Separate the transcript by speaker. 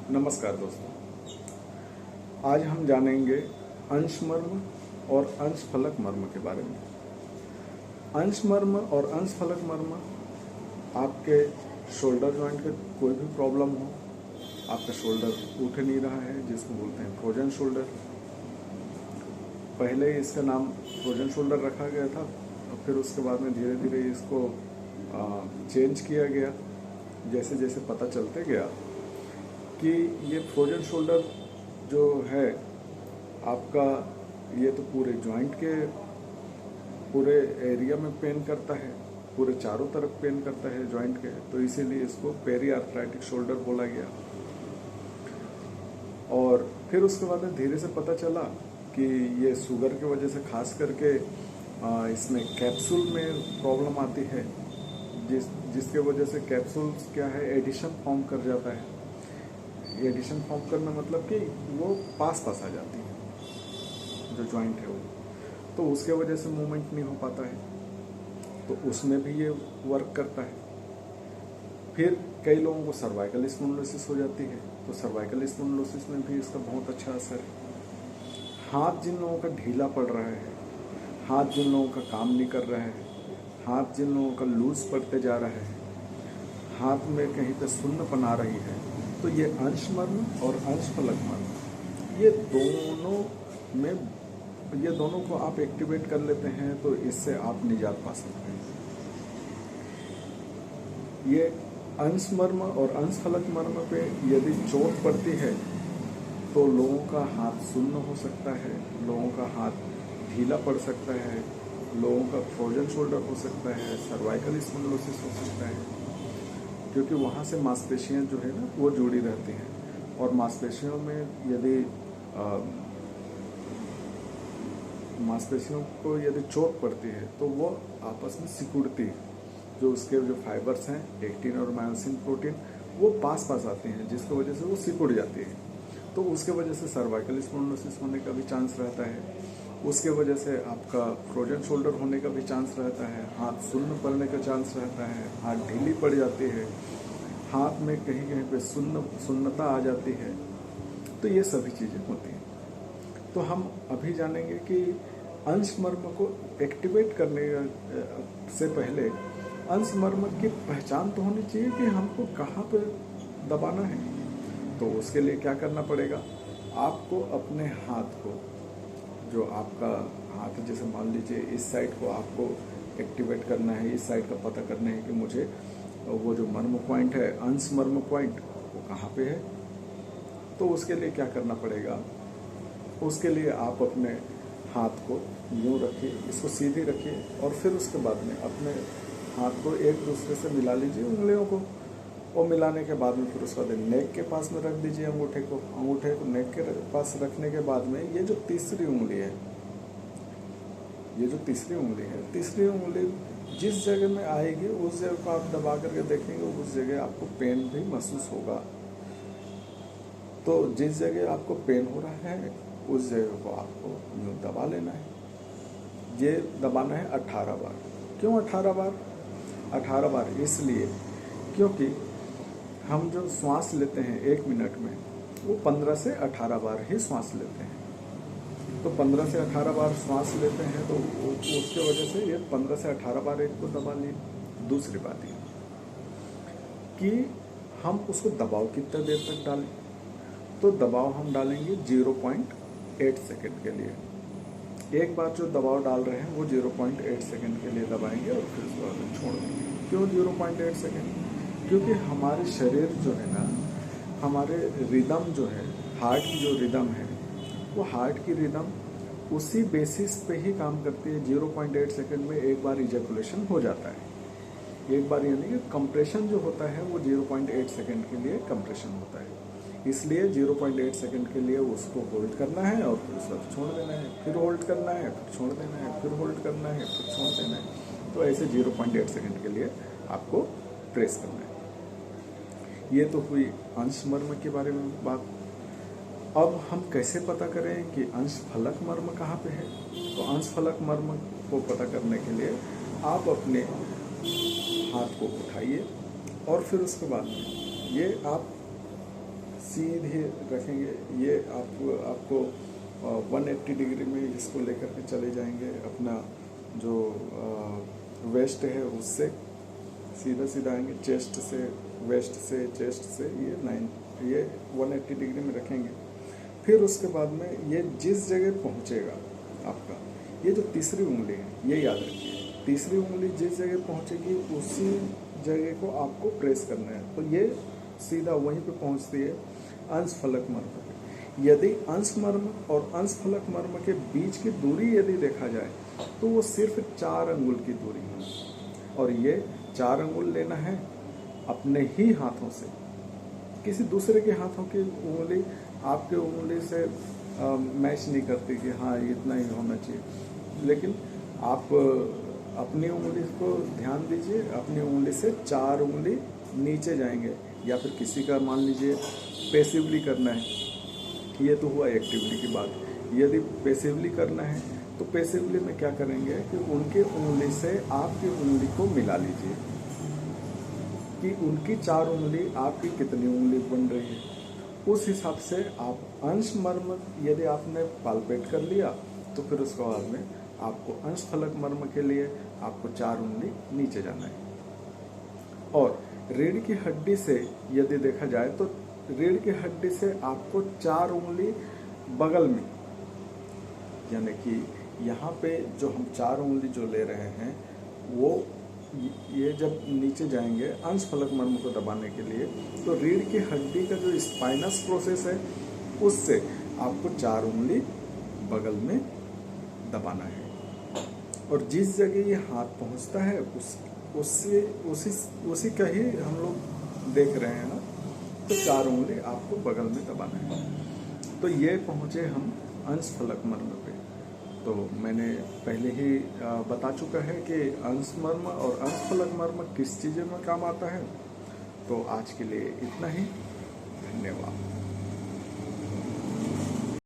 Speaker 1: नमस्कार दोस्तों, आज हम जानेंगे अंश मर्म और अंश फलक मर्म के बारे में। अंश मर्म और अंश फलक मर्म आपके शोल्डर जॉइंट के कोई भी प्रॉब्लम हो, आपका शोल्डर उठ नहीं रहा है जिसको बोलते हैं फ्रोजन शोल्डर। पहले इसका नाम फ्रोजन शोल्डर रखा गया था और फिर उसके बाद में धीरे धीरे इसको चेंज किया गया जैसे जैसे पता चलते गया कि ये फ्रोजन शोल्डर जो है आपका, ये तो पूरे जॉइंट के पूरे एरिया में पेन करता है, पूरे चारों तरफ पेन करता है जॉइंट के, तो इसीलिए इसको पेरी आर्थराइटिक शोल्डर बोला गया। और फिर उसके बाद में धीरे से पता चला कि ये शुगर की वजह से खास करके इसमें कैप्सूल में प्रॉब्लम आती है, जिसके वजह से कैप्सूल क्या है, एडिशन फॉर्म कर जाता है। एडिशन फॉर्म करना मतलब कि वो पास आ जाती है जो जॉइंट है वो, तो उसके वजह से मूवमेंट नहीं हो पाता है, तो उसमें भी ये वर्क करता है। फिर कई लोगों को सर्वाइकल स्पॉन्डिलोसिस हो जाती है, तो सर्वाइकल स्पॉन्डिलोसिस में भी इसका बहुत अच्छा असर है। हाथ जिन लोगों का ढीला पड़ रहा है, हाथ जिन लोगों का काम नहीं कर रहा है, हाथ जिन लोगों का लूज पड़ते जा रहा है, हाथ में कहीं पे सुन्नपन आ रही है, तो ये अंश मर्म और अंश फलक मर्म ये दोनों को आप एक्टिवेट कर लेते हैं तो इससे आप निजात पा सकते हैं। ये अंश मर्म और अंश फलक मर्म पे यदि चोट पड़ती है तो लोगों का हाथ सुन्न हो सकता है, लोगों का हाथ ढीला पड़ सकता है, लोगों का फ्रोजन शोल्डर हो सकता है, सर्वाइकल स्पॉन्डिलोसिस हो सकता है, क्योंकि वहाँ से मांसपेशियाँ जो है ना वो जुड़ी रहती हैं, और मांसपेशियों में यदि मांसपेशियों को यदि चोट पड़ती है तो वो आपस में सिकुड़ती है, जो उसके जो फाइबर्स हैं एक्टिन और मायोसिन प्रोटीन वो पास आते हैं, जिसकी वजह से वो सिकुड़ जाती है, तो उसके वजह से सर्वाइकल स्पॉन्डिलोसिस होने का भी चांस रहता है। उसके वजह से आपका फ्रोजन शोल्डर होने का भी चांस रहता है, हाथ सुन्न पड़ने का चांस रहता है, हाथ ढीली पड़ जाती है, हाथ में कहीं कहीं पे सुन्नता आ जाती है, तो ये सभी चीज़ें होती हैं। तो हम अभी जानेंगे कि अंश मर्म को एक्टिवेट करने से पहले अंश मर्म की पहचान तो होनी चाहिए कि हमको कहाँ पे दबाना है। तो उसके लिए क्या करना पड़ेगा, आपको अपने हाथ को, जो आपका हाथ जैसे मान लीजिए इस साइड को आपको एक्टिवेट करना है, इस साइड का पता करना है कि मुझे वो जो मर्म पॉइंट है, अंश मर्म पॉइंट, वो कहाँ पे है। तो उसके लिए क्या करना पड़ेगा, उसके लिए आप अपने हाथ को यूँ रखिए, इसको सीधी रखिए, और फिर उसके बाद में अपने हाथ को एक दूसरे से मिला लीजिए, उंगलियों को, और मिलाने के बाद में फिर उसके बाद नेक के पास में रख दीजिए अंगूठे को नेक के पास रखने के बाद में ये जो तीसरी उंगली है, तीसरी उंगली जिस जगह में आएगी उस जगह को आप दबा करके देखेंगे, उस जगह आपको पेन भी महसूस होगा। तो जिस जगह आपको पेन हो रहा है उस जगह को आपको यूँ दबा लेना है। ये दबाना है 18 बार। क्यों 18 बार? 18 बार इसलिए क्योंकि हम जो श्वास लेते हैं 1 मिनट में, वो 15 से 18 बार ही श्वास लेते हैं। तो 15 से 18 बार श्वास लेते हैं, तो उसके वजह से ये 15 से 18 बार एक को दबा लिए। दूसरी बात ये कि हम उसको दबाव कितना देर तक डालें, तो दबाव हम डालेंगे 0.8 सेकेंड के लिए। एक बार जो दबाव डाल रहे हैं वो 0.8 सेकेंड के लिए दबाएंगे और फिर उसके बाद छोड़ देंगे। क्यों 0.8 सेकेंड? क्योंकि हमारे शरीर जो है ना, हमारे रिदम जो है, हार्ट की जो रिदम है, वो हार्ट की रिदम उसी बेसिस पे ही काम करती है। 0.8 सेकेंड में एक बार इजैकुलेशन हो जाता है, एक बार, यानी कि कंप्रेशन जो होता है वो 0.8 सेकेंड के लिए कंप्रेशन होता है। इसलिए 0.8 सेकेंड के लिए उसको होल्ड करना है और फिर उसको छोड़ देना है, फिर होल्ड करना है, फिर छोड़ देना है, फिर होल्ड करना है, फिर छोड़ देना है। तो ऐसे 0.8 सेकेंड के लिए आपको प्रेस करना है। ये तो हुई अंश मर्म के बारे में बात। अब हम कैसे पता करें कि अंश फलक मर्म कहाँ पे है? तो अंश फलक मर्म को पता करने के लिए आप अपने हाथ को उठाइए और फिर उसके बाद में ये आप सीधे रखेंगे। ये आपको 180 डिग्री में इसको लेकर के चले जाएंगे। अपना जो वेस्ट है उससे सीधा सीधा आएंगे, चेस्ट से, वेस्ट से, चेस्ट से, ये 180 डिग्री में रखेंगे। फिर उसके बाद में ये जिस जगह पहुंचेगा आपका, ये जो तीसरी उंगली है, ये याद रखिए, तीसरी उंगली जिस जगह पहुंचेगी उसी जगह को आपको प्रेस करना है। तो ये सीधा वहीं पे पहुंचती है अंश फलक मर्म पे। यदि अंश मर्म और अंश फलक मर्म के बीच की दूरी यदि देखा जाए तो वो सिर्फ 4 अंगुल की दूरी है। और ये 4 अंगुल लेना है अपने ही हाथों से, किसी दूसरे के हाथों की उंगली आपके उंगली से मैच नहीं करती कि हाँ इतना ही होना चाहिए। लेकिन आप अपनी उंगली को ध्यान दीजिए, अपनी उंगली से 4 उंगली नीचे जाएंगे। या फिर किसी का मान लीजिए पैसिवली करना है, ये तो हुआ एक्टिवली की बात। यदि पैसिवली करना है तो पैसिवली में क्या करेंगे कि उनके उंगली से आपकी उंगली को मिला लीजिए कि उनकी 4 उंगली आपकी कितनी उंगली बन रही है। उस हिसाब से आप अंश मर्म यदि आपने पालपेट कर लिया तो फिर उसके बाद में आपको अंश फलक मर्म के लिए आपको 4 उंगली नीचे जाना है। और रीढ़ की हड्डी से यदि देखा जाए तो रीढ़ की हड्डी से आपको 4 उंगली बगल में, यानी कि यहाँ पे जो हम 4 उंगली जो ले रहे हैं वो ये जब नीचे जाएंगे अंश फलक मर्म को दबाने के लिए, तो रीढ़ की हड्डी का जो स्पाइनस प्रोसेस है उससे आपको 4 उंगली बगल में दबाना है। और जिस जगह ये हाथ पहुंचता है उसी का ही हम लोग देख रहे हैं ना, तो 4 उंगली आपको बगल में दबाना है। तो ये पहुंचे हम अंश फलक मर्म पे। तो मैंने पहले ही बता चुका है कि अंश मर्म और अंश फलक मर्म किस चीज़ में काम आता है। तो आज के लिए इतना ही, धन्यवाद।